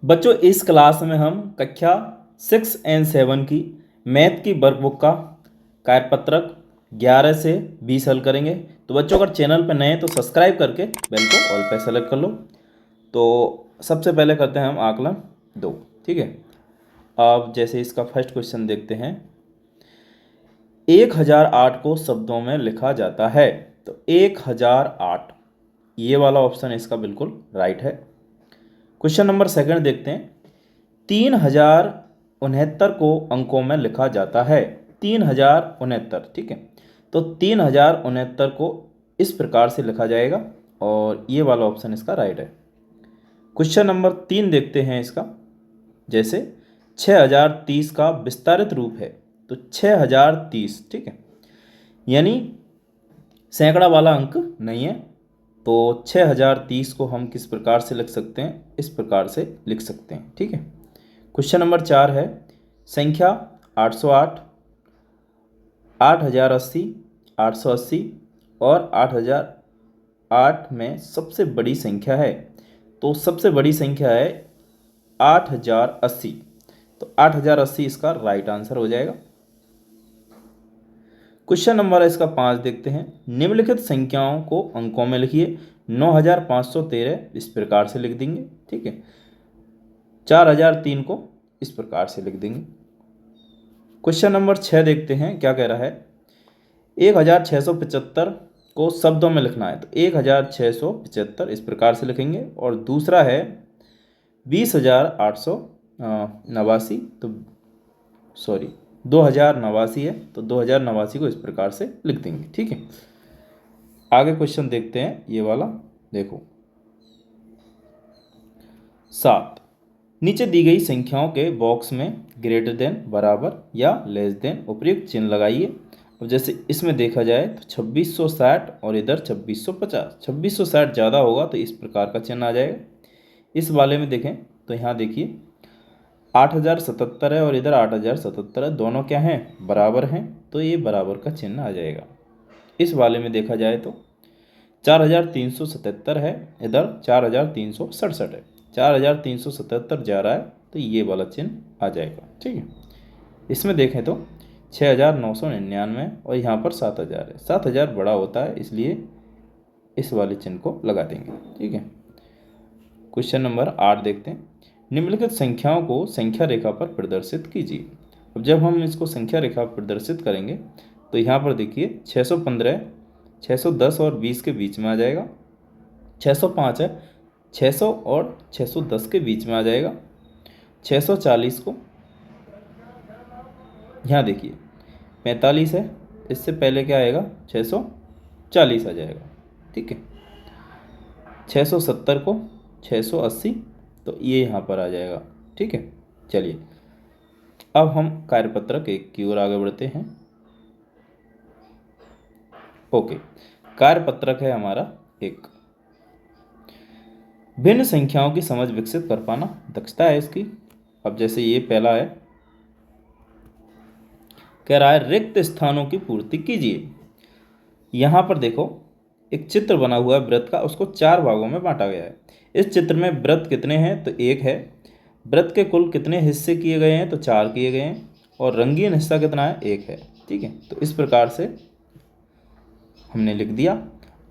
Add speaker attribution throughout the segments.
Speaker 1: बच्चों इस क्लास में हम कक्षा 6 एंड 7 की मैथ की वर्कबुक का कार्यपत्रक 11 से 20 हल करेंगे। तो बच्चों अगर चैनल पर नए हैं तो सब्सक्राइब करके बेल को ऑल पे सेलेक्ट कर लो। तो सबसे पहले करते हैं हम आकलन 2। ठीक है, अब जैसे इसका फर्स्ट क्वेश्चन देखते हैं। 1008 को शब्दों में लिखा जाता है। तो 1008 ये वाला ऑप्शन इसका बिल्कुल राइट है। क्वेश्चन नंबर सेकंड देखते हैं। 3069 को अंकों में लिखा जाता है। 3069, ठीक है। तो 3069 को इस प्रकार से लिखा जाएगा और ये वाला ऑप्शन इसका राइट है। क्वेश्चन नंबर 3 देखते हैं इसका। जैसे 6030 का विस्तारित रूप है। तो 6030, ठीक है, यानी सैकड़ा वाला अंक नहीं है। तो 6030 को हम किस प्रकार से लिख सकते हैं? इस प्रकार से लिख सकते हैं, ठीक है। क्वेश्चन नंबर 4 है। संख्या 808, 8080, 880 और 8008 में सबसे बड़ी संख्या है। तो सबसे बड़ी संख्या है 8080। तो 8080 इसका राइट आंसर हो जाएगा। क्वेश्चन नंबर इसका 5 देखते हैं। निम्नलिखित संख्याओं को अंकों में लिखिए। 9513 इस प्रकार से लिख देंगे, ठीक है। 4003 को इस प्रकार से लिख देंगे। क्वेश्चन नंबर 6 देखते हैं क्या कह रहा है। 1675 को शब्दों में लिखना है। तो 1675 इस प्रकार से लिखेंगे। और दूसरा है 20,889, तो सॉरी 2089 है। तो 2089 को इस प्रकार से लिख देंगे, ठीक है। आगे क्वेश्चन देखते हैं ये वाला, देखो 7। नीचे दी गई संख्याओं के बॉक्स में ग्रेटर देन, बराबर या लेस देन उपयुक्त चिन्ह लगाइए। अब जैसे इसमें देखा जाए तो 2660 और इधर 2650। 2660 ज़्यादा होगा तो इस प्रकार का चिन्ह आ जाएगा। इस वाले में देखें तो यहाँ देखिए 8077 है और इधर 8077 है, दोनों क्या हैं? बराबर हैं, तो ये बराबर का चिन्ह आ जाएगा। इस वाले में देखा जाए तो 4377 है, इधर 4367 है। 4377 जा रहा है तो ये वाला चिन्ह आ जाएगा, ठीक है। इसमें देखें तो 6999 और यहाँ पर 7000 है। 7000 बड़ा होता है, इसलिए इस वाले चिन्ह को लगा देंगे, ठीक है। क्वेश्चन नंबर 8 देखते हैं। निम्नलिखित संख्याओं को संख्या रेखा पर प्रदर्शित कीजिए। अब जब हम इसको संख्या रेखा पर प्रदर्शित करेंगे तो यहाँ पर देखिए 615 610 और 20 के बीच में आ जाएगा। 605 है, 600 और 610 के बीच में आ जाएगा। 640 को यहाँ देखिए 45 है, इससे पहले क्या आएगा? 640 आ जाएगा, ठीक है। 670 को 680, तो ये यहाँ पर आ जाएगा, ठीक है। चलिए अब हम कार्यपत्रक 1 की ओर आगे बढ़ते हैं। ओके, कार्यपत्रक है हमारा 1। भिन्न संख्याओं की समझ विकसित कर पाना दक्षता है इसकी। अब जैसे ये पहला है, कह रहा है रिक्त स्थानों की पूर्ति कीजिए। यहाँ पर देखो एक चित्र बना हुआ है वृत्त का, उसको 4 भागों में बांटा गया है। इस चित्र में वृत्त कितने हैं? तो 1 है। वृत्त के कुल कितने हिस्से किए गए हैं? तो 4 किए गए हैं। और रंगीन हिस्सा कितना है? 1 है, ठीक है। तो इस प्रकार से हमने लिख दिया।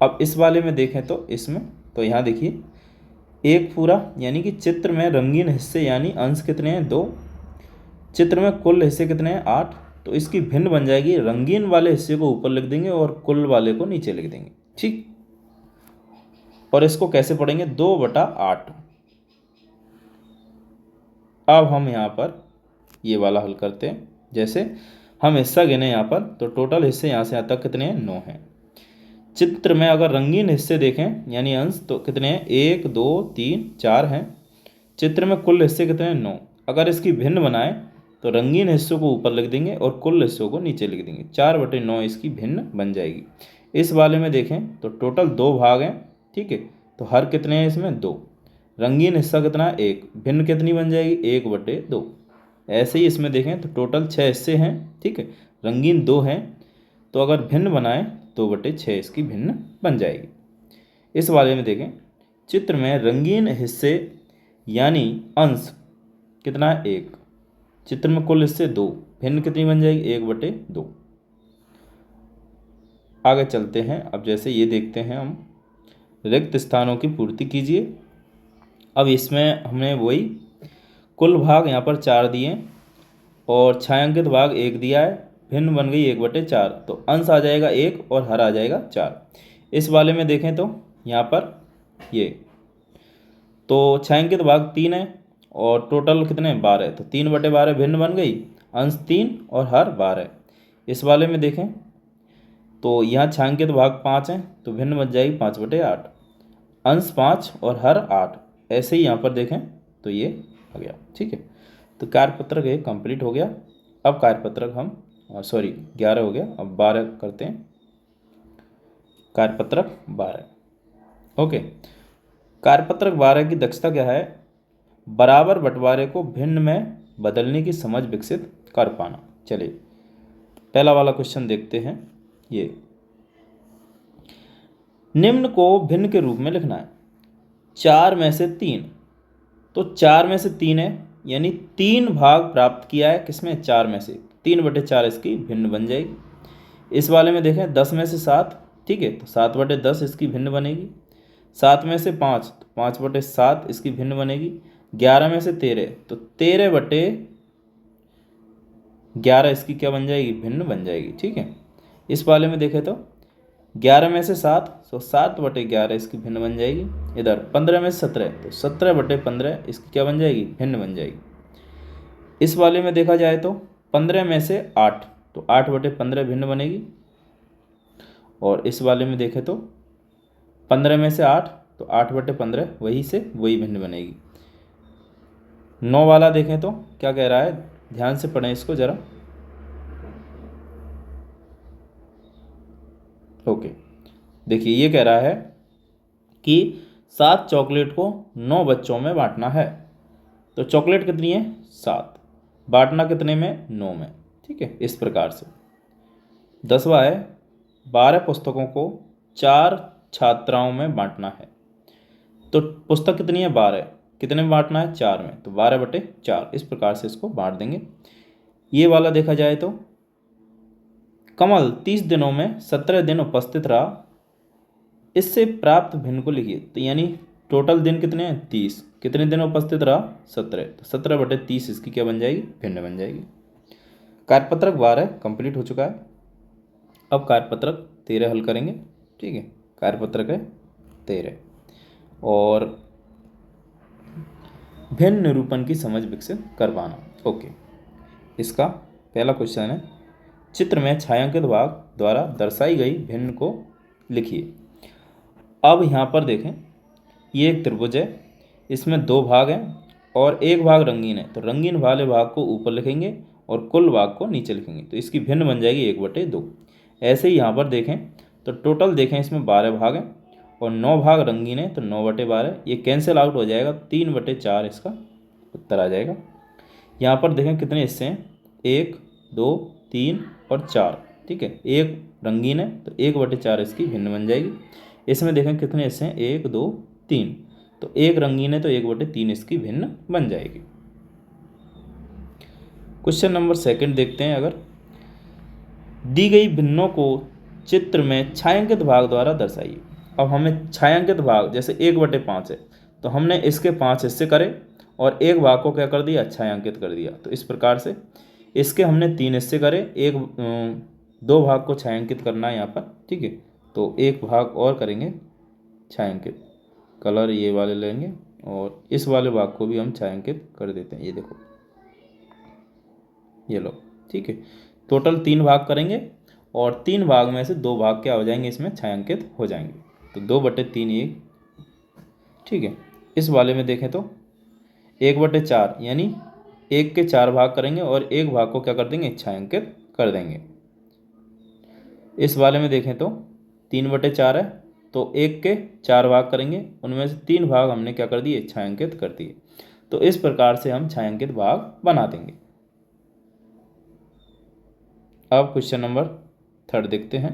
Speaker 1: अब इस वाले में देखें तो इसमें तो यहाँ देखिए एक पूरा, यानी कि चित्र में रंगीन हिस्से यानी अंश कितने हैं? 2। चित्र में कुल हिस्से कितने हैं? 8। तो इसकी भिन्न बन जाएगी। रंगीन वाले हिस्से को ऊपर लिख देंगे और कुल वाले को नीचे लिख देंगे, ठीक। और इसको कैसे पढ़ेंगे? 2/8। अब हम यहाँ पर ये वाला हल करते हैं। जैसे हम हिस्सा गिने यहाँ पर, तो टोटल हिस्से यहाँ से यहाँ तक कितने हैं? 9 हैं। चित्र में अगर रंगीन हिस्से देखें यानी अंश, तो कितने हैं? 1 2 3 4 हैं। चित्र में कुल हिस्से कितने हैं? 9। अगर इसकी भिन्न बनाएं तो रंगीन हिस्सों को ऊपर लिख देंगे और कुल हिस्सों को नीचे लिख देंगे। 4/9 इसकी भिन्न बन जाएगी। इस वाले में देखें तो टोटल 2 भाग हैं, ठीक है। तो हर कितने हैं इसमें? 2। रंगीन हिस्सा कितना है? 1। भिन्न कितनी बन जाएगी? 1/2। ऐसे ही इसमें देखें तो टोटल 6 हिस्से हैं, ठीक है। रंगीन 2 हैं, तो अगर भिन्न बनाएं 2/6 इसकी भिन्न बन जाएगी। इस वाले में देखें चित्र में रंगीन हिस्से यानी अंश कितना है 1, चित्र में कुल हिस्से 2, भिन्न कितनी बन जाएगी 1/2। आगे चलते हैं। अब जैसे ये देखते हैं हम, रिक्त स्थानों की पूर्ति कीजिए। अब इसमें हमने वही कुल भाग यहाँ पर 4 दिए और छायांकित भाग 1 दिया है, भिन्न बन गई 1/4, तो अंश आ जाएगा 1 और हर आ जाएगा 4। इस वाले में देखें तो यहाँ पर ये तो छायांकित भाग 3 है और टोटल कितने 12, तो 3/12 भिन्न बन गई, अंश 3 और हर 12। इस वाले में देखें तो यहाँ छायांकित भाग 5 है तो भिन्न बन जाएगी 5/8, अंश 5 और हर 8। ऐसे ही यहाँ पर देखें तो ये आ गया। ठीक है, तो कार्यपत्रक ये कंप्लीट हो गया। अब कार्यपत्रक हम 11 हो गया, अब 12 करते हैं। कार्यपत्रक 12। ओके, कार्यपत्रक 12 की दक्षता क्या है? बराबर बंटवारे को भिन्न में बदलने की समझ विकसित कर पाना। चलिए पहला वाला क्वेश्चन देखते हैं। ये निम्न को भिन्न के रूप में लिखना है। 4 में से 3, तो 4 में से 3 है, यानी 3 भाग प्राप्त किया है किसमें 4 में से, 3/4 इसकी भिन्न बन जाएगी। इस वाले में देखें 10 में से 7, ठीक है, तो 7/10 इसकी भिन्न बनेगी। 7 में से 5, तो 5/7 इसकी भिन्न बनेगी। 11 में से 13, तो 13/11 इसकी क्या बन जाएगी, भिन्न बन जाएगी। ठीक है, इस वाले में देखें तो 11 में से 7, तो 7/11 इसकी भिन्न बन जाएगी। इधर 15 में से 17, तो 17/15 इसकी क्या बन जाएगी, भिन्न बन जाएगी। इस वाले में देखा जाए तो 15 में से 8, तो 8/15 भिन्न बनेगी। और इस वाले में देखें तो 15 में से 8, तो 8/15 वही से वही भिन्न बनेगी। 9 वाला देखें तो क्या कह रहा है, ध्यान से पढ़ें इसको जरा। ओके, देखिए ये कह रहा है कि 7 चॉकलेट को 9 बच्चों में बांटना है। तो चॉकलेट कितनी है 7, बांटना कितने में 9 में। ठीक है, इस प्रकार से। 10वां है 12 पुस्तकों को 4 छात्राओं में बांटना है। तो पुस्तक कितनी है 12, कितने में बांटना है 4 में, तो 12/4 इस प्रकार से इसको बांट देंगे। ये वाला देखा जाए तो कमल 30 दिनों में 17 दिन उपस्थित रहा, इससे प्राप्त भिन्न को लिखिए। तो यानी टोटल दिन कितने हैं 30, कितने दिन उपस्थित रहा 17, तो 17/30 इसकी क्या बन जाएगी, भिन्न बन जाएगी। कार्यपत्रक 12 कंप्लीट हो चुका है। अब कार्यपत्रक 13 हल करेंगे। ठीक है, कार्यपत्रक है 13 और भिन्न निरूपण की समझ विकसित कर पाना। ओके, इसका पहला क्वेश्चन है, चित्र में छायांकित भाग द्वारा दर्शाई गई भिन्न को लिखिए। अब यहाँ पर देखें, ये एक त्रिभुज है, इसमें 2 भाग हैं और एक भाग रंगीन है, तो रंगीन वाले भाग को ऊपर लिखेंगे और कुल भाग को नीचे लिखेंगे, तो इसकी भिन्न बन जाएगी 1/2। ऐसे ही यहाँ पर देखें तो टोटल देखें इसमें 12 भाग हैं और 9 भाग रंगीन है, तो 9/12 ये कैंसिल आउट हो जाएगा, 3/4 इसका उत्तर आ जाएगा। यहाँ पर देखें कितने हिस्से हैं, 1 2 3 और 4। ठीक है, एक रंगीन है तो 1/4 इसकी भिन्न बन जाएगी। इसमें देखें कितने हिस्से हैं, 1 2 3, तो एक रंगीन है तो 1/3 इसकी भिन्न बन जाएगी। क्वेश्चन नंबर 2 देखते हैं। अगर दी गई भिन्नों को चित्र में छायांकित भाग द्वारा दर्शाइए। अब हमें छायांकित भाग जैसे 1/5 है, तो हमने इसके 5 हिस्से करे और एक भाग को क्या कर दिया, छायांकित कर दिया। तो इस प्रकार से इसके हमने 3 हिस्से करे, 2 भाग को छायांकित करना है यहाँ पर। ठीक है, तो एक भाग और करेंगे छायांकित, कलर ये वाले लेंगे और इस वाले भाग को भी हम छायांकित कर देते हैं। ये देखो, ये लो। ठीक है, टोटल 3 भाग करेंगे और 3 भाग में से 2 भाग क्या हो जाएंगे, इसमें छायांकित हो जाएंगे, तो 2/3 ये। ठीक है, इस वाले में देखें तो 1/4 यानी 1 के 4 भाग करेंगे और एक भाग को क्या कर देंगे, छायांकित कर देंगे। इस वाले में देखें तो 3/4 है, तो 1 के 4 भाग करेंगे, उनमें से 3 भाग हमने क्या कर दिए, छायांकित कर दिए। तो इस प्रकार से हम छायांकित भाग बना देंगे। अब क्वेश्चन नंबर 3 देखते हैं।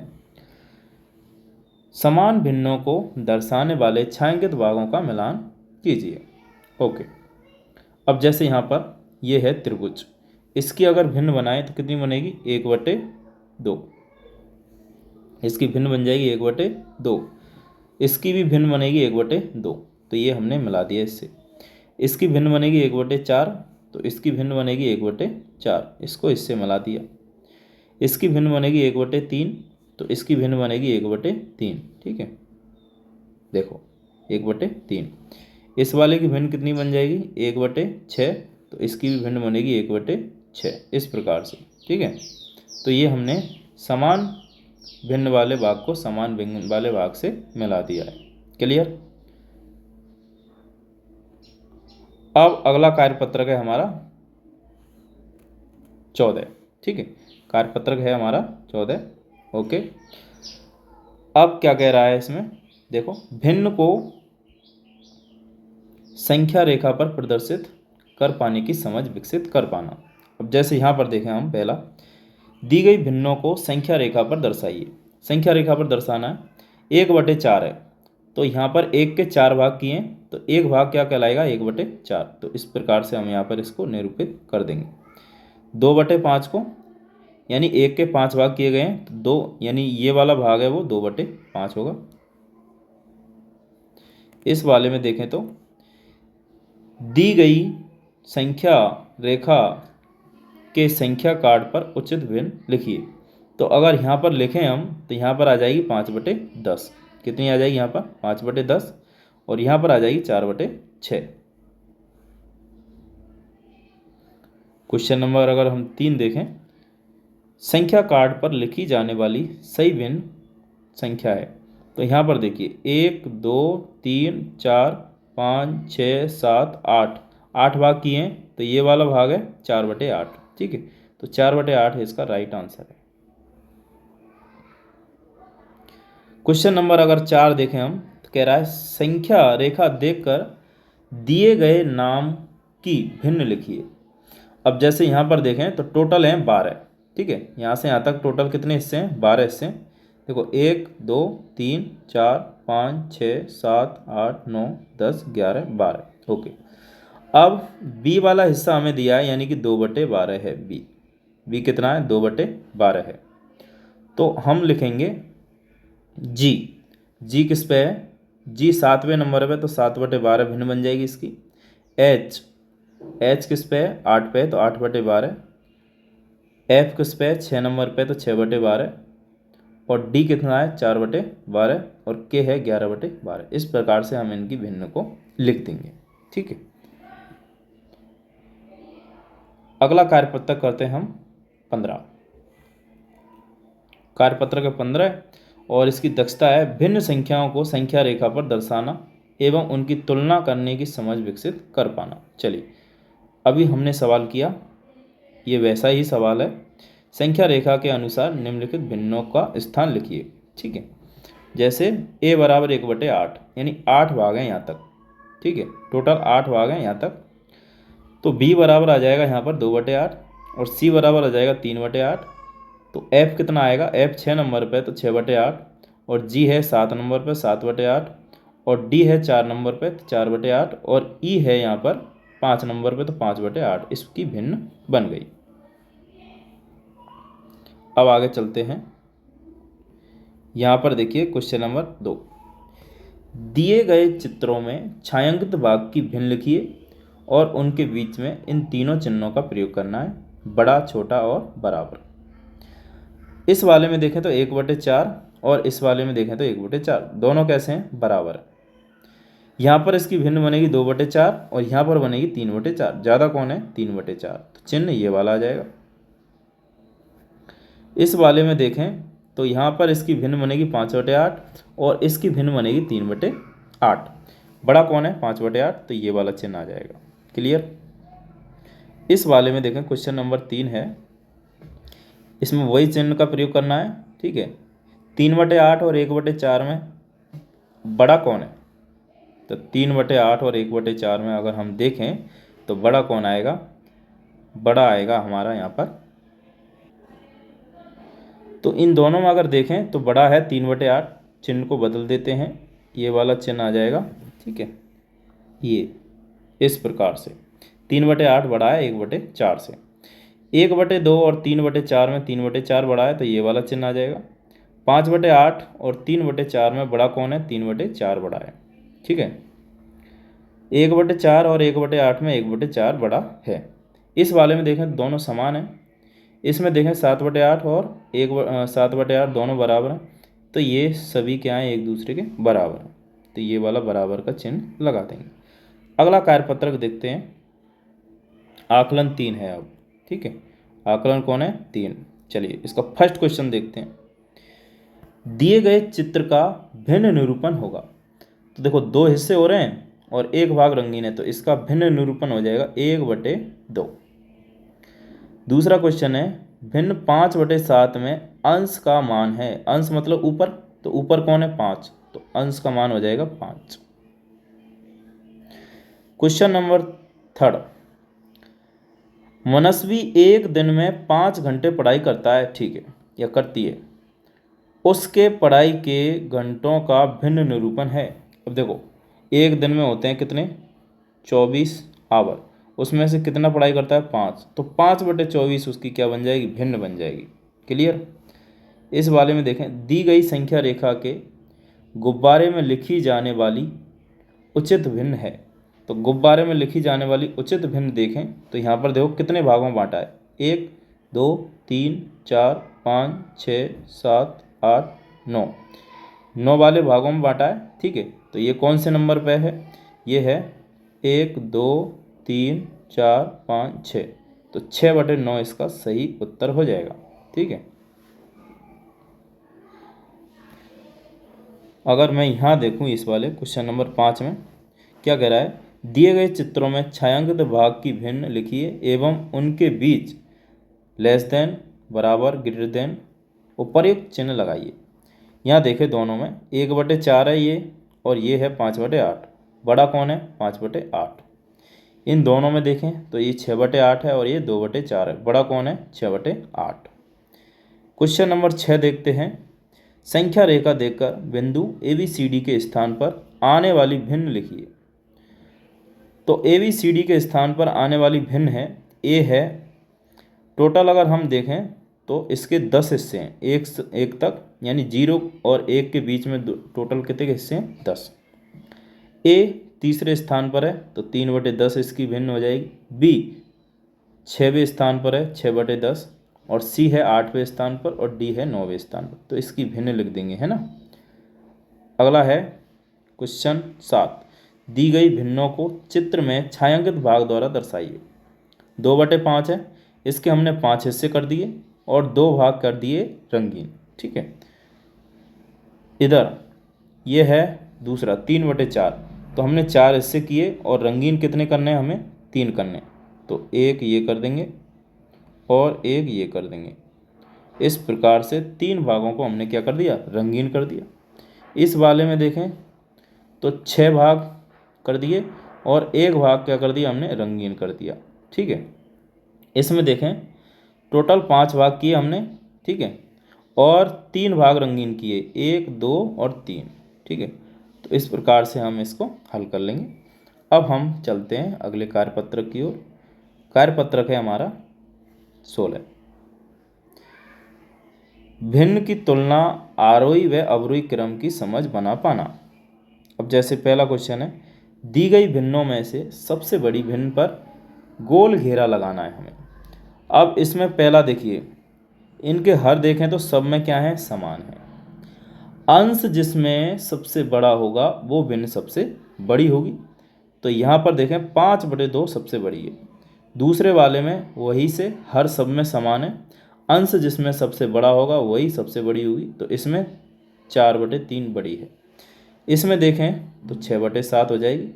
Speaker 1: समान भिन्नों को दर्शाने वाले छायांकित भागों का मिलान कीजिए। ओके, अब जैसे यहाँ पर ये है त्रिभुज, इसकी अगर भिन्न बनाए तो कितनी बनेगी, 1/2। इसकी भिन्न बन जाएगी 1/2, इसकी भी भिन्न बनेगी 1/2, तो ये हमने मिला दिया इससे। इसकी भिन्न बनेगी 1/4, तो इसकी भिन्न बनेगी 1/4, इसको इससे मिला दिया। इसकी भिन्न बनेगी 1/3, तो इसकी भिन्न बनेगी 1/3, ठीक है। देखो 1/3। इस वाले की भिन्न कितनी बन जाएगी, 1/6, तो इसकी भी भिन्न बनेगी 1/6, इस प्रकार से, ठीक है। तो ये हमने समान भिन्न वाले भाग को समान भिन्न वाले भाग से मिला दिया है। क्लियर। अब अगला कार्यपत्रक है हमारा 14, ठीक है। कार्यपत्रक है हमारा 14, ओके। अब क्या कह रहा है इसमें, देखो, भिन्न को संख्या रेखा पर प्रदर्शित कर पाने की समझ विकसित कर पाना। अब जैसे यहाँ पर देखें हम, पहला, दी गई भिन्नों को संख्या रेखा पर दर्शाइए। संख्या रेखा पर दर्शाना है, 1/4 है, तो यहाँ पर 1 के 4 भाग किए हैं, तो एक भाग क्या कहलाएगा, 1/4। तो इस प्रकार से हम यहाँ पर इसको निरूपित कर देंगे। 2/5 को, यानी 1 के 5 भाग किए गए हैं, तो 2, यानी ये वाला भाग है वो 2/5 होगा। इस वाले में देखें तो दी गई संख्या रेखा के संख्या कार्ड पर उचित भिन्न लिखिए। तो अगर यहाँ पर लिखें हम, तो यहाँ पर आ जाएगी 5/10। कितनी आ जाएगी यहाँ पर, 5/10, और यहाँ पर आ जाएगी 4/6। क्वेश्चन नंबर अगर हम 3 देखें, संख्या कार्ड पर लिखी जाने वाली सही भिन्न संख्या है। तो यहाँ पर देखिए 1 2 3 4 5 6 7 8, 8 भाग किए हैं, तो ये वाला भाग है 4/8, ठीक है। तो 4/8 इसका राइट आंसर है। क्वेश्चन नंबर अगर 4 देखें हम, तो कह रहा है संख्या रेखा देखकर दिए गए नाम की भिन्न लिखिए। अब जैसे यहाँ पर देखें तो टोटल हैं 12, ठीक है। यहाँ से यहाँ तक टोटल कितने हिस्से हैं, 12 हिस्से। देखो 1 2 3 4 5 6 7 8 9 10 11 12, ओके। अब बी वाला हिस्सा हमें दिया है, यानी कि 2/12 है बी। बी कितना है, 2/12 है। तो हम लिखेंगे जी। जी किस पे है, जी 7वें नंबर पे, तो 7/12 भिन्न बन जाएगी इसकी। एच, एच किस पे है, 8 पे है, तो 8/12। एफ किस पे है, 6 नंबर पे, तो 6/12। और डी कितना है, 4/12। और के है 11/12। इस प्रकार से हम इनकी भिन्न को लिख देंगे, ठीक है। अगला कार्यपत्रक करते हैं हम 15। कार्यपत्रक है 15, और इसकी दक्षता है भिन्न संख्याओं को संख्या रेखा पर दर्शाना एवं उनकी तुलना करने की समझ विकसित कर पाना। चलिए, अभी हमने सवाल किया, ये वैसा ही सवाल है। संख्या रेखा के अनुसार निम्नलिखित भिन्नों का स्थान लिखिए, ठीक है। जैसे a बराबर 1/8, यानी 8 भाग हैं यहाँ तक, ठीक है। टोटल 8 भाग हैं यहाँ तक। तो b बराबर आ जाएगा यहाँ पर 2/8, और c बराबर आ जाएगा 3/8। तो f कितना आएगा, f 6 नंबर पे, तो 6/8। और g है 7 नंबर पे, 7/8। और d है 4 नंबर पे, तो 4/8। और e है यहाँ पर 5 नंबर पे, तो 5/8। इसकी भिन्न बन गई। अब आगे चलते हैं। यहाँ पर देखिए क्वेश्चन नंबर 2, दिए गए चित्रों में छायांकित भाग की भिन्न लिखिए और उनके बीच में इन तीनों चिन्हों का प्रयोग करना है, बड़ा, छोटा और बराबर। इस वाले में देखें तो 1/4, और इस वाले में देखें तो 1/4, दोनों कैसे हैं, बराबर। यहाँ पर इसकी भिन्न बनेगी 2/4, और यहाँ पर बनेगी 3/4। ज़्यादा कौन है, 3/4, तो चिन्ह ये वाला आ जाएगा। इस वाले में देखें तो यहाँ पर इसकी भिन्न बनेगी 5/8, और इसकी भिन्न बनेगी 3/8। बड़ा कौन है, 5/8, तो ये वाला चिन्ह आ जाएगा। क्लियर। इस वाले में देखें क्वेश्चन नंबर 3 है, इसमें वही चिन्ह का प्रयोग करना है, ठीक है। 3/8 और 1/4 में बड़ा कौन है, तो 3/8 और 1/4 में अगर हम देखें तो बड़ा कौन आएगा, बड़ा आएगा हमारा यहाँ पर। तो इन दोनों में अगर देखें तो बड़ा है 3/8, चिन्ह को बदल देते हैं, ये वाला चिन्ह आ जाएगा, ठीक है। ये इस प्रकार से 3/8 बड़ा है 1/4 से। 1/2 और 3/4 में 3/4 बड़ा है तो ये वाला चिन्ह आ जाएगा। 5/8 और 3/4 में बड़ा कौन है? 3/4 बड़ा है। ठीक है, 1/4 और 1/8 में 1/4 बड़ा है। इस वाले में देखें दोनों समान है। इसमें देखें 7/8 और 7/8 दोनों बराबर हैं, तो ये सभी क्या हैं? एक दूसरे के बराबर हैं, तो ये वाला बराबर का चिन्ह लगा देंगे। अगला कार्यपत्रक देखते हैं। आकलन 3 है अब। ठीक है, आकलन कौन है? 3। चलिए इसका फर्स्ट क्वेश्चन देखते हैं। दिए गए चित्र का भिन्न निरूपण होगा। तो देखो 2 हिस्से हो रहे हैं और एक भाग रंगीन है, तो इसका भिन्न निरूपण हो जाएगा 1/2। दूसरा क्वेश्चन है, भिन्न 5/7 में अंश का मान है। अंश मतलब ऊपर, तो ऊपर कौन है? 5, तो अंश का मान हो जाएगा 5। क्वेश्चन नंबर 3, मनस्वी एक दिन में 5 घंटे पढ़ाई करता है, ठीक है, या करती है। उसके पढ़ाई के घंटों का भिन्न निरूपण है। अब देखो एक दिन में होते हैं कितने? 24 आवर। उसमें से कितना पढ़ाई करता है? 5, तो 5/24 उसकी क्या बन जाएगी? भिन्न बन जाएगी। क्लियर? इस वाले में देखें, दी गई संख्या रेखा के गुब्बारे में लिखी जाने वाली उचित भिन्न है। तो गुब्बारे में लिखी जाने वाली उचित भिन्न देखें तो यहाँ पर देखो कितने भागों में बांटा है? 1 2 3 4 5 6 7 8 9, 9 वाले भागों में बांटा है। ठीक है, तो ये कौन से नंबर पे है? ये है 1 2 3 4 5 6, तो 6/9 इसका सही उत्तर हो जाएगा। ठीक है, अगर मैं यहाँ देखूँ इस वाले क्वेश्चन नंबर 5 में क्या कह रहा है? दिए गए चित्रों में छायांकित भाग की भिन्न लिखिए एवं उनके बीच लेस देन, बराबर, ग्रेटर देन उपर्युक्त चिन्ह लगाइए। यहाँ देखें दोनों में 1/4 है ये और ये है 5/8। बड़ा कौन है? 5/8। इन दोनों में देखें तो ये 6/8 है और ये 2/4 है। बड़ा कौन है? 6/8। क्वेश्चन नंबर 6 देखते हैं। संख्या रेखा देकर बिंदु ABCD के स्थान पर आने वाली भिन्न लिखिए। तो ABCD के स्थान पर आने वाली भिन्न है, ए है। टोटल अगर हम देखें तो इसके 10 हिस्से हैं, एक तक, यानी 0 और 1 के बीच में टोटल कितने के हिस्से हैं? 10। ए तीसरे स्थान पर है तो 3/10 इसकी भिन्न हो जाएगी। बी 6वें स्थान पर है, 6/10, और सी है 8वें स्थान पर और डी है 9वें स्थान पर, तो इसकी भिन्न लिख देंगे, है ना। अगला है क्वेश्चन 7, दी गई भिन्नों को चित्र में छायांकित भाग द्वारा दर्शाइए। 2/5 है, इसके हमने 5 हिस्से कर दिए और 2 भाग कर दिए रंगीन। ठीक है, इधर ये है दूसरा 3/4, तो हमने 4 हिस्से किए और रंगीन कितने करने हैं? हमें 3 करने, तो एक ये कर देंगे और एक ये कर देंगे। इस प्रकार से 3 भागों को हमने क्या कर दिया? रंगीन कर दिया। इस वाले में देखें तो 6 भाग कर दिए और एक भाग क्या कर दिया? हमने रंगीन कर दिया। ठीक है, इसमें देखें टोटल 5 भाग किए हमने, ठीक है, और 3 भाग रंगीन किए, 1 2 और 3। ठीक है, तो इस प्रकार से हम इसको हल कर लेंगे। अब हम चलते हैं अगले कार्यपत्रक की ओर। कार्यपत्रक है हमारा 16, भिन्न की तुलना आरोही व अवरोही क्रम की समझ बना पाना। अब जैसे पहला क्वेश्चन है, दी गई भिन्नों में से सबसे बड़ी भिन्न पर गोल घेरा लगाना है हमें। अब इसमें पहला देखिए, इनके हर देखें तो सब में क्या है? समान है। अंश जिसमें सबसे बड़ा होगा वो भिन्न सबसे बड़ी होगी, तो यहाँ पर देखें 5/2 सबसे बड़ी है। दूसरे वाले में वही से हर सब में समान है, अंश जिसमें सबसे बड़ा होगा वही सबसे बड़ी होगी, तो इसमें 4/3 बड़ी है। इसमें देखें तो 6/7 हो जाएगी।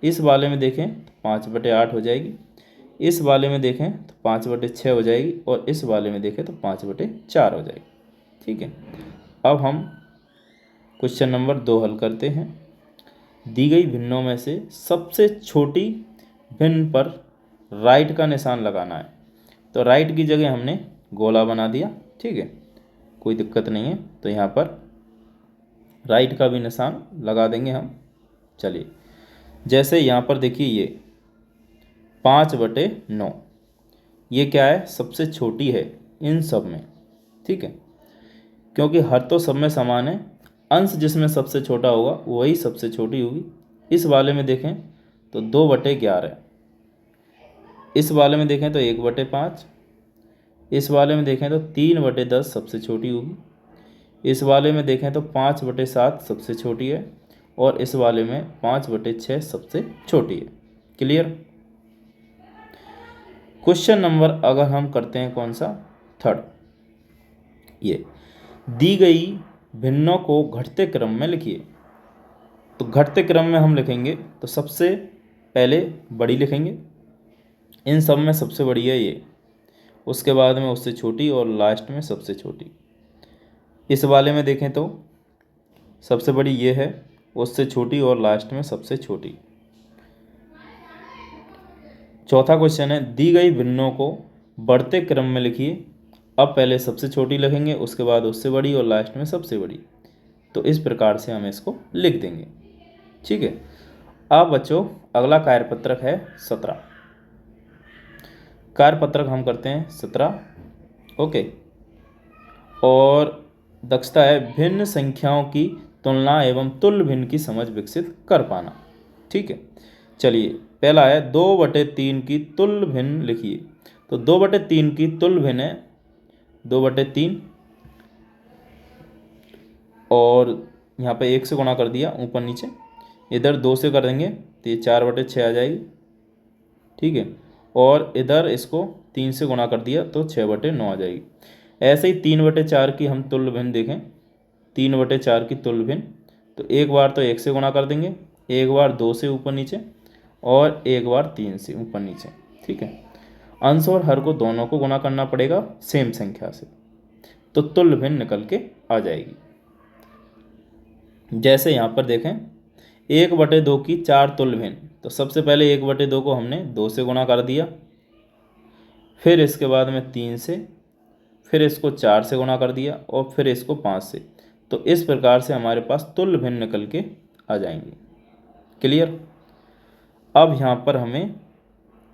Speaker 1: इस वाले में देखें तो 5/8 हो जाएगी। इस वाले में देखें तो 5/6 हो जाएगी और इस वाले में देखें तो 5/4 हो जाएगी। ठीक है, अब हम क्वेश्चन नंबर 2 हल करते हैं। दी गई भिन्नों में से सबसे छोटी भिन्न पर राइट का निशान लगाना है। तो राइट की जगह हमने गोला बना दिया। ठीक है, कोई दिक्कत नहीं है, तो यहाँ पर राइट का भी निशान लगा देंगे हम। चलिए, जैसे यहाँ पर देखिए ये 5/9। ये क्या है, सबसे छोटी है इन सब में, ठीक है, क्योंकि हर तो सब में समान है, अंश जिसमें सबसे छोटा होगा वही सबसे छोटी होगी। इस वाले में देखें तो 2/11, इस वाले में देखें तो 1/5, इस वाले में देखें तो 3/10 सबसे छोटी होगी, इस वाले में देखें तो 5/7 सबसे छोटी है, और इस वाले में 5/6 सबसे छोटी है। क्लियर। क्वेश्चन नंबर अगर हम करते हैं कौन सा, 3rd, ये दी गई भिन्नों को घटते क्रम में लिखिए। तो घटते क्रम में हम लिखेंगे तो सबसे पहले बड़ी लिखेंगे, इन सब में सबसे बड़ी है ये, उसके बाद में उससे छोटी, और लास्ट में सबसे छोटी। इस वाले में देखें तो सबसे बड़ी ये है, उससे छोटी, और लास्ट में सबसे छोटी। चौथा क्वेश्चन है दी गई भिन्नों को बढ़ते क्रम में लिखिए। अब पहले सबसे छोटी लिखेंगे, उसके बाद उससे बड़ी, और लास्ट में सबसे बड़ी। तो इस प्रकार से हम इसको लिख देंगे, ठीक है। अब बच्चों अगला कार्यपत्रक है 17। कार्यपत्रक हम करते हैं 17, ओके। और दक्षता है भिन्न संख्याओं की तुलना एवं तुल्य भिन्न की समझ विकसित कर पाना, ठीक है। चलिए पहला है 2/3 की तुल्य भिन्न लिखिए। तो 2/3 की तुल्य भिन्न है 2/3, और यहाँ पे 1 से गुणा कर दिया ऊपर नीचे, इधर 2 से कर देंगे तो ये 4/6 आ जाएगी, ठीक है। और इधर इसको 3 से गुणा कर दिया तो 6/9 आ जाएगी। ऐसे ही 3/4 की हम तुल्य भिन्न देखें, 3/4 की तुल्य भिन्न, तो एक बार तो 1 से गुणा कर देंगे, एक बार 2 से ऊपर नीचे, और एक बार 3 से ऊपर नीचे, ठीक है। अंश और हर को दोनों को गुणा करना पड़ेगा सेम संख्या से, तो तुल्य भिन्न निकल के आ जाएगी। जैसे यहाँ पर देखें 1/2 की 4 तुल्य भिन्न, तो सबसे पहले 1/2 को हमने 2 से गुणा कर दिया, फिर इसके बाद में 3 से, फिर इसको 4 से गुणा कर दिया, और फिर इसको 5 से। तो इस प्रकार से हमारे पास तुल्य भिन्न निकल के आ जाएंगे। क्लियर। अब यहाँ पर हमें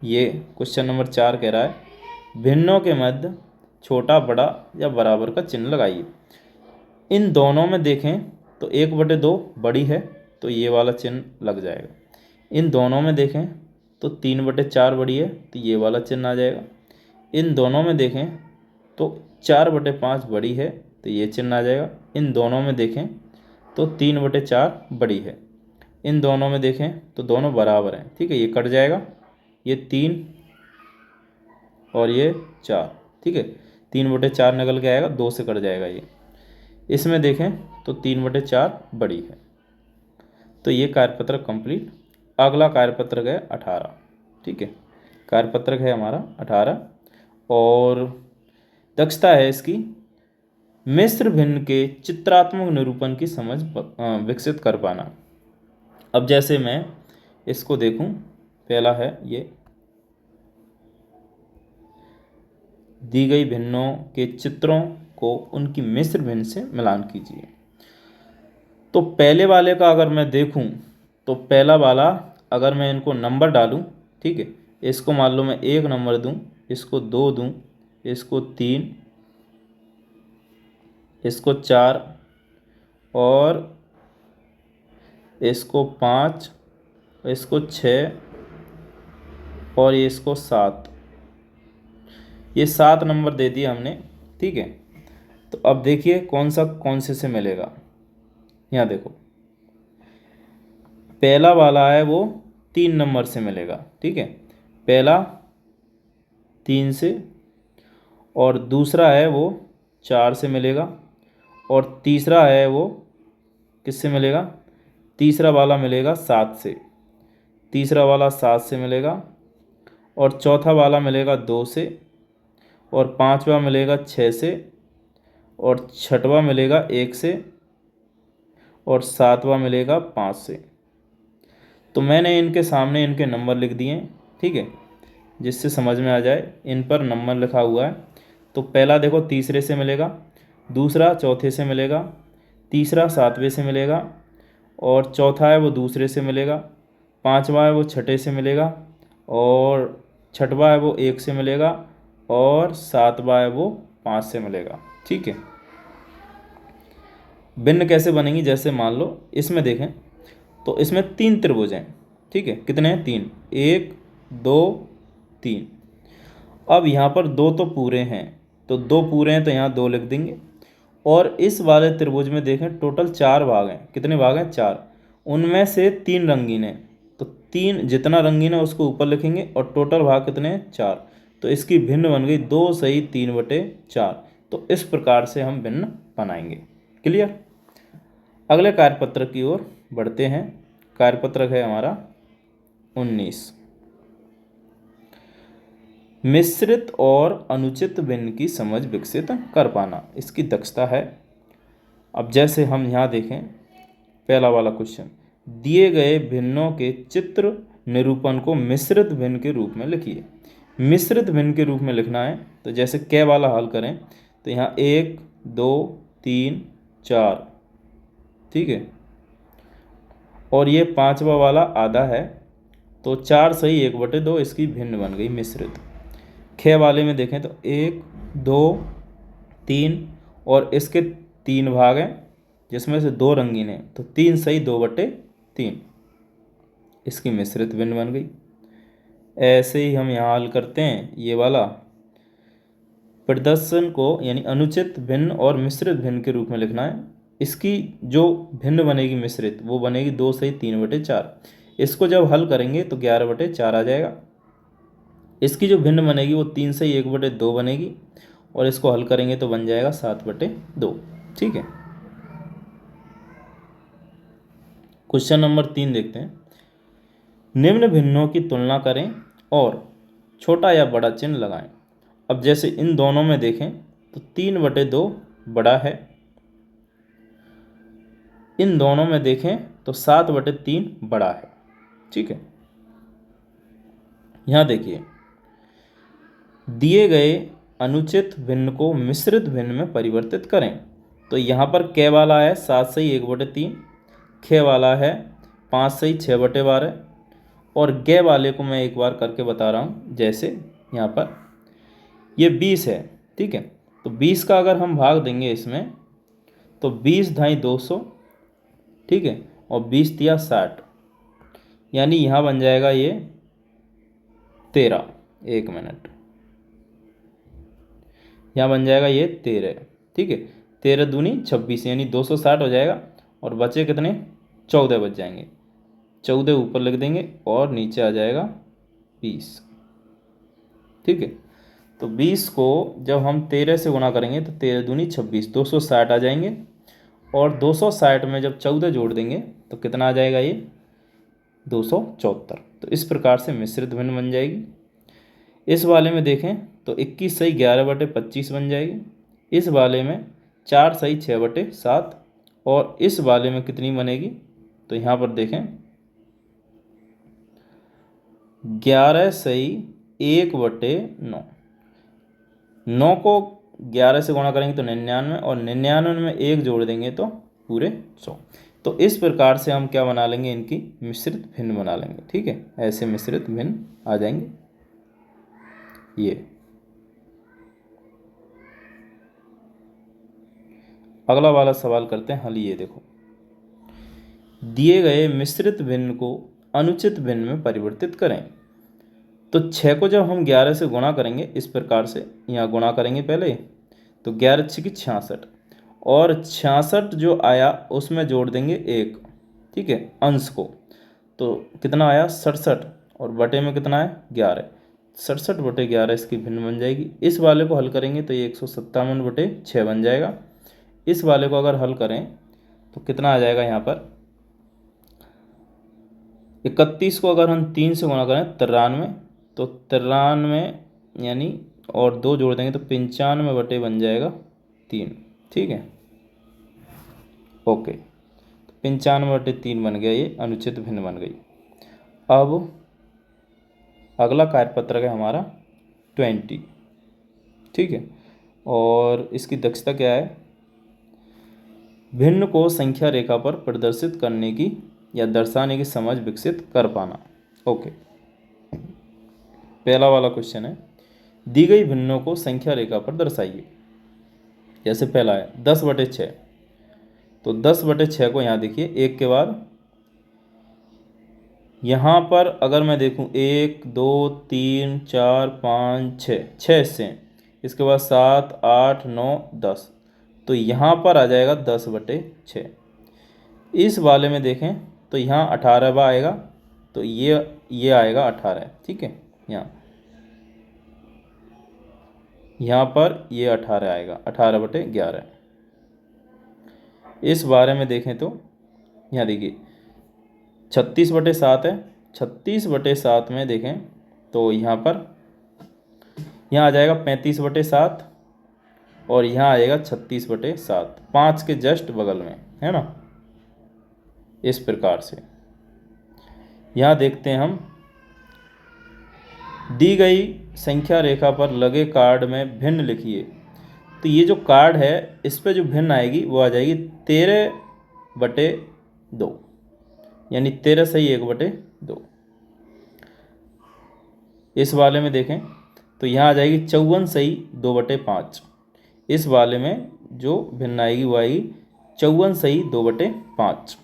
Speaker 1: ये क्वेश्चन नंबर 4 कह रहा है भिन्नों के मध्य छोटा, बड़ा या बराबर का चिन्ह लगाइए। इन दोनों में देखें तो 1/2 बड़ी है, तो ये वाला चिन्ह लग जाएगा। इन दोनों में देखें तो 3/4 बड़ी है, तो ये वाला चिन्ह आ जाएगा। इन दोनों में देखें तो 4/5 बड़ी है, तो ये चिन्ह आ जाएगा। इन दोनों में देखें तो 3/4 बड़ी है, इन दोनों में देखें तो दोनों बराबर हैं, ठीक है। ये कट जाएगा, ये 3 और ये 4, ठीक है। 3/4 निकल के आएगा, 2 से कट जाएगा ये। इसमें देखें तो 3/4 बड़ी है। तो ये कार्यपत्रक कंप्लीट। अगला कार्यपत्रक है 18, ठीक है। कार्यपत्रक है हमारा 18, और दक्षता है इसकी मिश्र भिन्न के चित्रात्मक निरूपण की समझ विकसित कर पाना। अब जैसे मैं इसको देखूं, पहला है ये दी गई भिन्नों के चित्रों को उनकी मिश्र भिन्न से मिलान कीजिए। तो पहले वाले का अगर मैं देखूं तो पहला वाला अगर मैं इनको नंबर डालूं, ठीक है, इसको मान लो मैं 1 नंबर दूं, इसको 2 दूं, इसको 3, इसको 4, और इसको 5, इसको 6, और ये इसको 7। ये 7 नंबर दे दिए हमने, ठीक है। तो अब देखिए कौन सा कौन से मिलेगा। यहाँ देखो पहला वाला है वो 3 नंबर से मिलेगा, ठीक है। पहला 3 से, और दूसरा है वो 4 से मिलेगा, और तीसरा है वो किससे मिलेगा, तीसरा वाला मिलेगा 7 से, तीसरा वाला 7 से मिलेगा, और चौथा वाला मिलेगा 2 से, और पांचवा मिलेगा 6 से, और छठवां मिलेगा 1 से, और सातवां मिलेगा 5 से। तो मैंने इनके सामने इनके नंबर लिख दिए, ठीक है, जिससे समझ में आ जाए। इन पर नंबर लिखा हुआ है। तो पहला देखो तीसरे से मिलेगा, दूसरा चौथे से मिलेगा, तीसरा 7वें से मिलेगा, और चौथा है वो दूसरे से मिलेगा, पांचवा है वो छठे से मिलेगा, और छठवां है वो 1 से मिलेगा, और सातवां है वो 5 से मिलेगा। ठीक है, भिन्न कैसे बनेंगी, जैसे मान लो इसमें देखें तो इसमें 3 त्रिभुज हैं। ठीक है, कितने हैं, 3, 1 2 3। अब यहाँ पर 2 तो पूरे हैं, तो 2 पूरे हैं तो यहाँ 2 लिख देंगे। और इस वाले त्रिभुज में देखें टोटल 4 भाग हैं। कितने भाग हैं, 4। उनमें से 3 रंगीन हैं, तो 3 जितना रंगीन है उसको ऊपर लिखेंगे, और टोटल भाग कितने हैं, 4। तो इसकी भिन्न बन गई 2 सही 3/4। तो इस प्रकार से हम भिन्न बनाएंगे। क्लियर। अगले कार्यपत्र की ओर बढ़ते हैं। कार्यपत्रक है हमारा 19, मिश्रित और अनुचित भिन्न की समझ विकसित कर पाना, इसकी दक्षता है। अब जैसे हम यहाँ देखें पहला वाला क्वेश्चन, दिए गए भिन्नों के चित्र निरूपण को मिश्रित भिन्न के रूप में लिखिए। मिश्रित भिन्न के रूप में लिखना है, तो जैसे कै वाला हल करें तो यहाँ 1 2 3 4। ठीक है, और ये 5वां वाला आधा है, तो 4 सही 1/2 इसकी भिन्न बन गई मिश्रित। खे वाले में देखें तो 1 2 3, और इसके 3 भाग हैं जिसमें से 2 रंगीन हैं, तो 3 सही 2/3 इसकी मिश्रित भिन्न बन गई। ऐसे ही हम यहाँ हल करते हैं ये वाला। प्रदर्शन को यानी अनुचित भिन्न और मिश्रित भिन्न के रूप में लिखना है। इसकी जो भिन्न बनेगी मिश्रित, वो बनेगी 2 सही 3/4। इसको जब हल करेंगे तो 11/4 आ जाएगा। इसकी जो भिन्न बनेगी वो 3 सही 1/2 बनेगी, और इसको हल करेंगे तो बन जाएगा 7/2। ठीक है, क्वेश्चन नंबर 3 देखते हैं। निम्न भिन्नों की तुलना करें और छोटा या बड़ा चिन्ह लगाएं। अब जैसे इन दोनों में देखें तो 3/2 बड़ा है, इन दोनों में देखें तो 7/3 बड़ा है। ठीक है, यहाँ देखिए दिए गए अनुचित भिन्न को मिश्रित भिन्न में परिवर्तित करें। तो यहाँ पर कै वाला है 7 सही 1/3, खे वाला है 5 सही 6/12, और गे वाले को मैं एक बार करके बता रहा हूँ। जैसे यहाँ पर ये 20 है। ठीक है, तो 20 का अगर हम भाग देंगे इसमें तो 20 ढाई 200। ठीक है, और 20 तिया 60, यानी यहाँ बन जाएगा ये 13। 1 मिनट, यहाँ बन जाएगा ये 13। ठीक है, 13 दूनी 26, यानी 260 हो जाएगा, और बचे कितने, 14 बच जाएंगे। 14 ऊपर लिख देंगे और नीचे आ जाएगा 20। ठीक है, तो 20 को जब हम 13 से गुणा करेंगे तो 13 दूनी 26, 260 आ जाएंगे, और 260 में जब 14 जोड़ देंगे तो कितना आ जाएगा ये 274। तो इस प्रकार से मिश्रित भिन्न बन जाएगी। इस वाले में देखें तो 21 सही 11/25 बन जाएगी, इस वाले में 4 सही 6/7, और इस वाले में कितनी बनेगी, तो यहाँ पर देखें 11 सही 1/9। 9 को 11 से गुणा करेंगे तो 99, और 99 में 1 जोड़ देंगे तो पूरे 100। तो इस प्रकार से हम क्या बना लेंगे, इनकी मिश्रित भिन्न बना लेंगे। ठीक है, ऐसे मिश्रित भिन्न आ जाएंगे। ये अगला वाला सवाल करते हैं हल। ये देखो, दिए गए मिश्रित भिन्न को अनुचित भिन्न में परिवर्तित करें। तो 6 को जब हम 11 से गुणा करेंगे इस प्रकार से, यहाँ गुणा करेंगे पहले, तो 11 6 की 66, और 66 जो आया उसमें जोड़ देंगे 1। ठीक है, अंश को, तो कितना आया 67, और बटे में कितना है 11। 67/11 इसकी भिन्न बन जाएगी। इस वाले को हल करेंगे तो ये 157/6 बन जाएगा। इस वाले को अगर हल करें तो कितना आ जाएगा, यहाँ पर 31 को अगर हम 3 से गुणा करें 93, तो 93 यानी और 2 जोड़ देंगे तो 95 बन जाएगा 3। ठीक है, ओके, तो 95/3 बन गया, ये अनुचित भिन्न बन गई। अब अगला कार्यपत्रक है हमारा 20। ठीक है, और इसकी दक्षता क्या है, भिन्न को संख्या रेखा पर प्रदर्शित करने की या दर्शाने की समझ विकसित कर पाना। ओके, पहला वाला क्वेश्चन है, दी गई भिन्नों को संख्या रेखा पर दर्शाइए। जैसे पहला है 10/6, तो 10/6 को यहाँ देखिए एक के बाद यहाँ पर अगर मैं देखूँ 1 2 3 4 5 6, 6 हिस्से हैं, इसके बाद 7 8 9 10, तो यहाँ पर आ जाएगा 10/6। इस वाले में देखें तो यहाँ 18वां आएगा, तो ये आएगा 18, ठीक है। यहाँ पर ये 18 आएगा, 18/11। इस बारे में देखें तो यहाँ देखिए 36/7 है, 36/7 में देखें तो यहाँ आ जाएगा 35/7 और यहाँ आएगा 36/7, 5 के जस्ट बगल में है ना। इस प्रकार से यहाँ देखते हैं हम, दी गई संख्या रेखा पर लगे कार्ड में भिन्न लिखिए। तो ये जो कार्ड है इस पे जो भिन्न आएगी वो आ जाएगी 13/2, यानी 13 सही 1/2। इस वाले में देखें तो यहाँ आ जाएगी 54 सही 2/5। इस वाले में जो भिन्न आएगी वो आएगी 54 सही 2/5।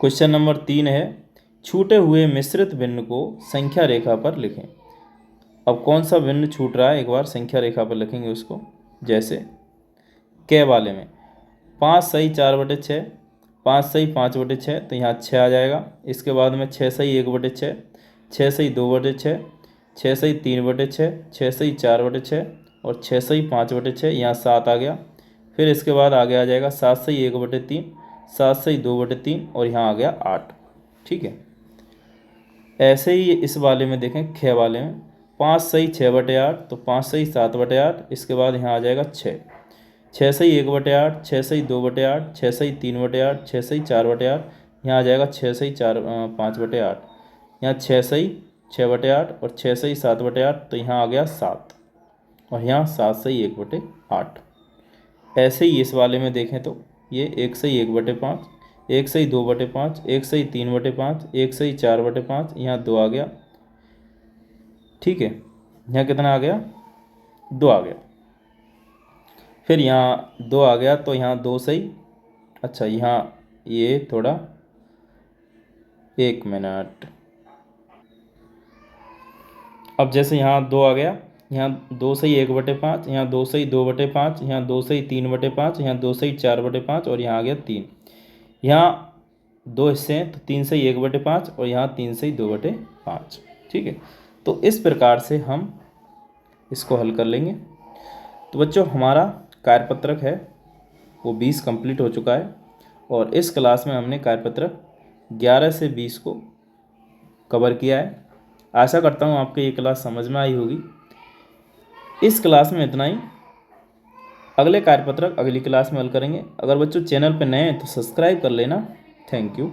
Speaker 1: क्वेश्चन नंबर 3 है, छूटे हुए मिश्रित भिन्न को संख्या रेखा पर लिखें। अब कौन सा भिन्न छूट रहा है एक बार संख्या रेखा पर लिखेंगे उसको। जैसे क वाले में 5 सही 4/6, 5 सही 5/6, तो यहाँ 6 आ जाएगा। इसके बाद में 6 सही 1/6, 6 सही 2/6, 6 सही 3/6, 6 सही 4/6 और 6 सही 5/6, यहाँ 7 आ गया। फिर इसके बाद आगे आ जाएगा 7 सही 1/3, 7 सही 2/3 और यहाँ आ गया 8, ठीक है। ऐसे ही इस वाले में देखें ख वाले में 5 सही 6/8, तो 5 सही 7/8, इसके बाद यहाँ आ जाएगा 6, 6 सही 1/8, 6 सही 2/8, 6 सही 3/8, 6 सही 4/8, यहाँ आ जाएगा 6 सही 5/8, यहाँ 6 सही 6/8 और 6 सही 7/8, तो यहाँ आ गया 7 और यहाँ 7 सही 1/8। ऐसे ही इस वाले में देखें तो ये 1 सही 1/5, 1 सही 2/5, 1 सही 3/5, 1 सही 4/5, यहाँ 2 आ गया, ठीक है। यहाँ कितना आ गया 2 आ गया। फिर यहाँ 2 आ गया तो यहाँ 2 सही, अच्छा यहाँ ये थोड़ा 1 मिनट, अब जैसे यहाँ 2 आ गया, यहाँ 2 सही 1/5, यहाँ 2 सही 2/5, यहाँ 2 सही 3/5, यहाँ 2 सही 4/5 और यहाँ आ गया 3। यहाँ 2 हिस्से हैं तो 3 सही 1/5 और यहाँ 3 सही 2/5, ठीक है। तो इस प्रकार से हम इसको हल कर लेंगे। तो बच्चों हमारा कार्यपत्रक है वो 20 कंप्लीट हो चुका है और इस क्लास में हमने कार्यपत्रक 11 से 20 को कवर किया है। आशा करता हूँ आपको ये क्लास समझ में आई होगी। इस क्लास में इतना ही, अगले कार्यपत्रक अगली क्लास में हल करेंगे। अगर बच्चों चैनल पर नए हैं तो सब्सक्राइब कर लेना। Thank you.